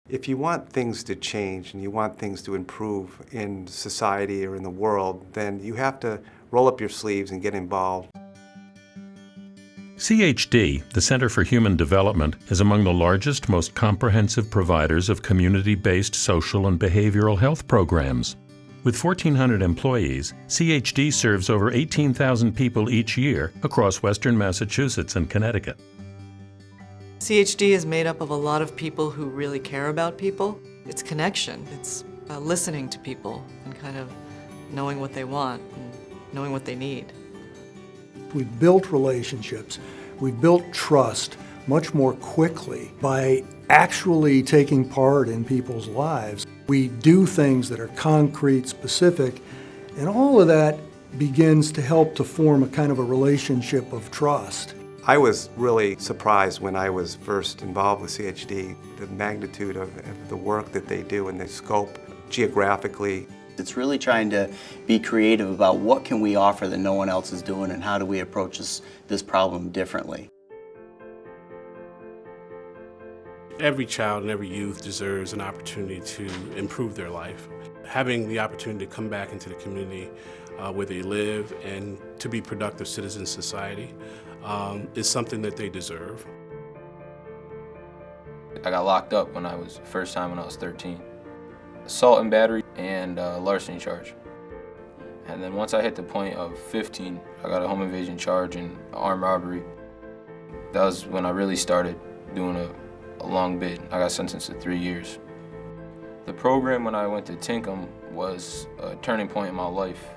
If you want things to change and you want things to improve in society or in the world, then you have to roll up your sleeves and get involved. CHD, the Center for Human Development, is among the largest, most comprehensive providers of community-based social and behavioral health programs. With 1,400 employees, CHD serves over 18,000 people each year across Western Massachusetts and Connecticut. CHD is made up of a lot of people who really care about people. It's connection. It's listening to people and kind of knowing what they want and knowing what they need. We've built relationships, we've built trust much more quickly by actually taking part in people's lives. We do things that are concrete, specific, and all of that begins to help to form a kind of a relationship of trust. I was really surprised when I was first involved with CHD, the magnitude of the work that they do and the scope geographically. It's really trying to be creative about what can we offer that no one else is doing and how do we approach this problem differently. Every child and every youth deserves an opportunity to improve their life. Having the opportunity to come back into the community where they live and to be productive citizens in society is something that they deserve. I got locked up first time when I was 13. Assault and battery and larceny charge. And then once I hit the point of 15, I got a home invasion charge and armed robbery. That was when I really started doing a long bid. I got sentenced to 3 years. The program when I went to Tinkham was a turning point in my life.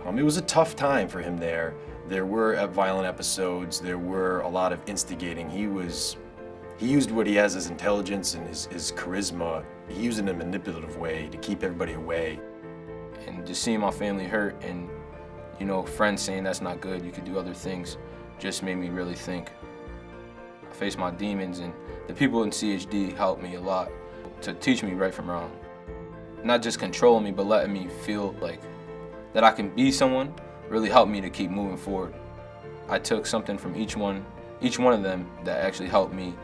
It was a tough time for him there. There were violent episodes, there were a lot of instigating. He used what he has as intelligence and his charisma. He used it in a manipulative way to keep everybody away. And just seeing my family hurt and, friends saying that's not good, you could do other things, just made me really think. I faced my demons, and the people in CHD helped me a lot to teach me right from wrong. Not just controlling me, but letting me feel like that I can be someone really helped me to keep moving forward. I took something from each one of them that actually helped me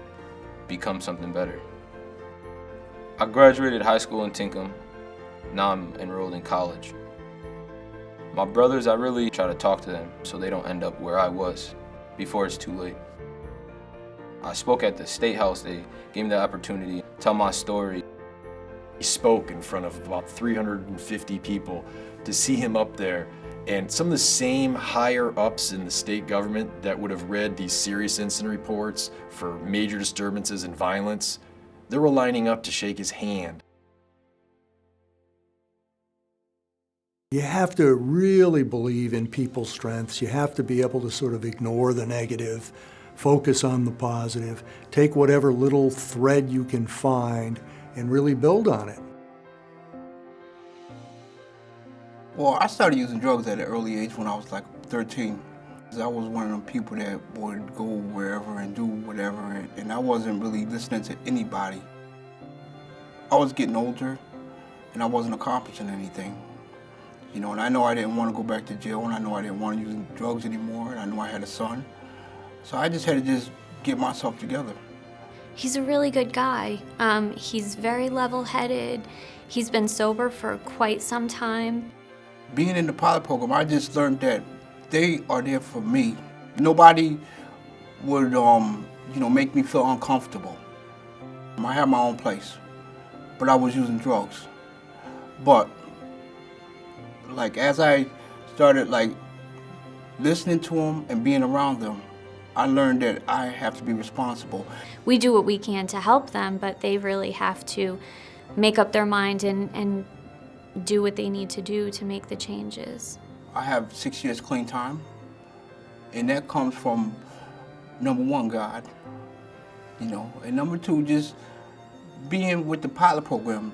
become something better. I graduated high school in Tinkham. Now I'm enrolled in college. My brothers, I really try to talk to them so they don't end up where I was before it's too late. I spoke at the State House. They gave me the opportunity to tell my story. He spoke in front of about 350 people. To see him up there, and some of the same higher ups in the state government that would have read these serious incident reports for major disturbances and violence, they were lining up to shake his hand. You have to really believe in people's strengths. You have to be able to sort of ignore the negative, focus on the positive, take whatever little thread you can find and really build on it. Well, I started using drugs at an early age when I was like 13. I was one of them people that would go wherever and do whatever, and I wasn't really listening to anybody. I was getting older, and I wasn't accomplishing anything. And I know I didn't want to go back to jail, and I know I didn't want to use drugs anymore, and I knew I had a son. So I just had to get myself together. He's a really good guy. He's very level-headed. He's been sober for quite some time. Being in the pilot program, I just learned that they are there for me. Nobody would, make me feel uncomfortable. I had my own place, but I was using drugs. But, as I started, listening to them and being around them, I learned that I have to be responsible. We do what we can to help them, but they really have to make up their mind and do what they need to do to make the changes. I have 6 years clean time, and that comes from, number one, God, and number two, just being with the pilot program.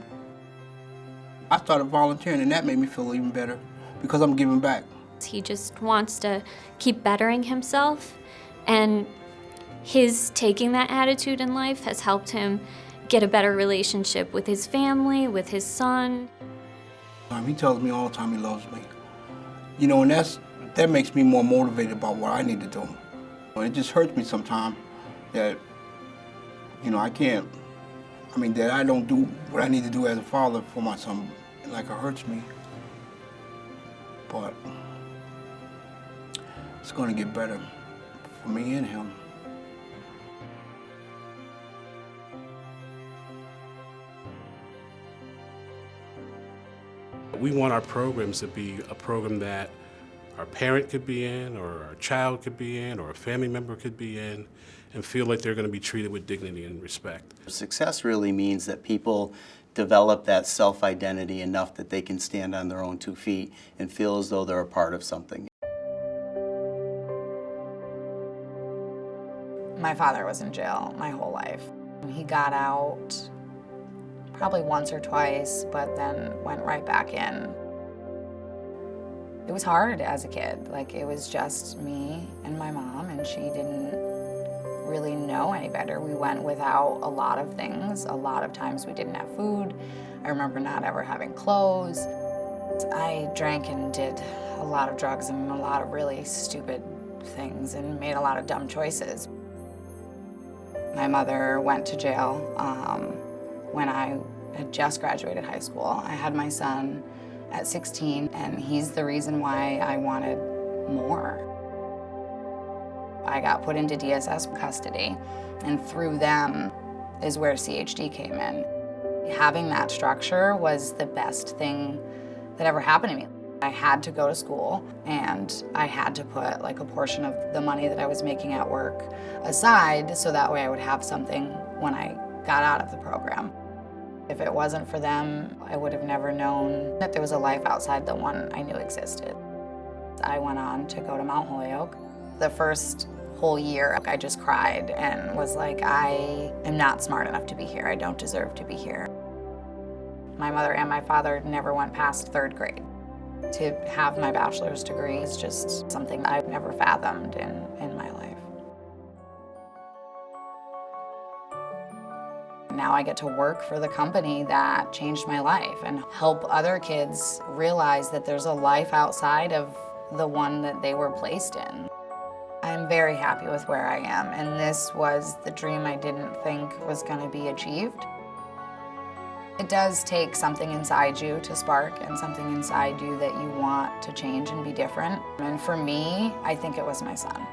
I started volunteering, and that made me feel even better because I'm giving back. He just wants to keep bettering himself, and his taking that attitude in life has helped him get a better relationship with his family, with his son. He tells me all the time he loves me. And that makes me more motivated about what I need to do. It just hurts me sometimes that, I I mean, that I don't do what I need to do as a father for my son, like it hurts me. But it's going to get better for me and him. We want our programs to be a program that our parent could be in, or our child could be in, or a family member could be in, and feel like they're going to be treated with dignity and respect. Success really means that people develop that self-identity enough that they can stand on their own 2 feet and feel as though they're a part of something. My father was in jail my whole life. He got out probably once or twice, but then went right back in. It was hard as a kid. Like, it was just me and my mom, and she didn't really know any better. We went without a lot of things. A lot of times we didn't have food. I remember not ever having clothes. I drank and did a lot of drugs and a lot of really stupid things and made a lot of dumb choices. My mother went to jail when I had just graduated high school. I had my son at 16, and he's the reason why I wanted more. I got put into DSS custody, and through them is where CHD came in. Having that structure was the best thing that ever happened to me. I had to go to school, and I had to put like a portion of the money that I was making at work aside so that way I would have something when I got out of the program. If it wasn't for them, I would have never known that there was a life outside the one I knew existed. I went on to go to Mount Holyoke. The first whole year, I just cried and was like, I am not smart enough to be here. I don't deserve to be here. My mother and my father never went past 3rd grade. To have my bachelor's degree is just something I've never fathomed in my life. Now I get to work for the company that changed my life and help other kids realize that there's a life outside of the one that they were placed in. I'm very happy with where I am, and this was the dream I didn't think was going to be achieved. It does take something inside you to spark and something inside you that you want to change and be different. And for me, I think it was my son.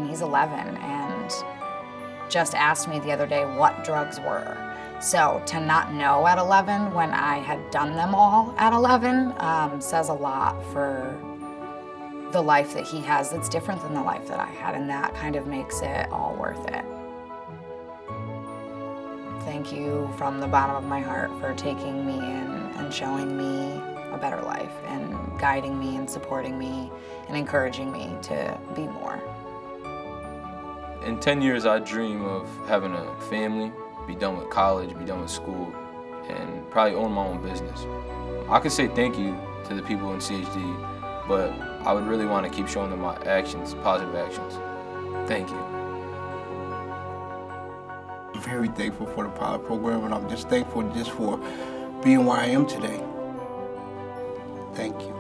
He's 11 and just asked me the other day what drugs were. So to not know at 11 when I had done them all at 11 says a lot for the life that he has that's different than the life that I had, and that kind of makes it all worth it. Thank you from the bottom of my heart for taking me in and showing me a better life and guiding me and supporting me and encouraging me to be more. In 10 years, I dream of having a family, be done with college, be done with school, and probably own my own business. I could say thank you to the people in CHD, but I would really want to keep showing them my actions, positive actions. Thank you. I'm very thankful for the pilot program, and I'm just thankful just for being where I am today. Thank you.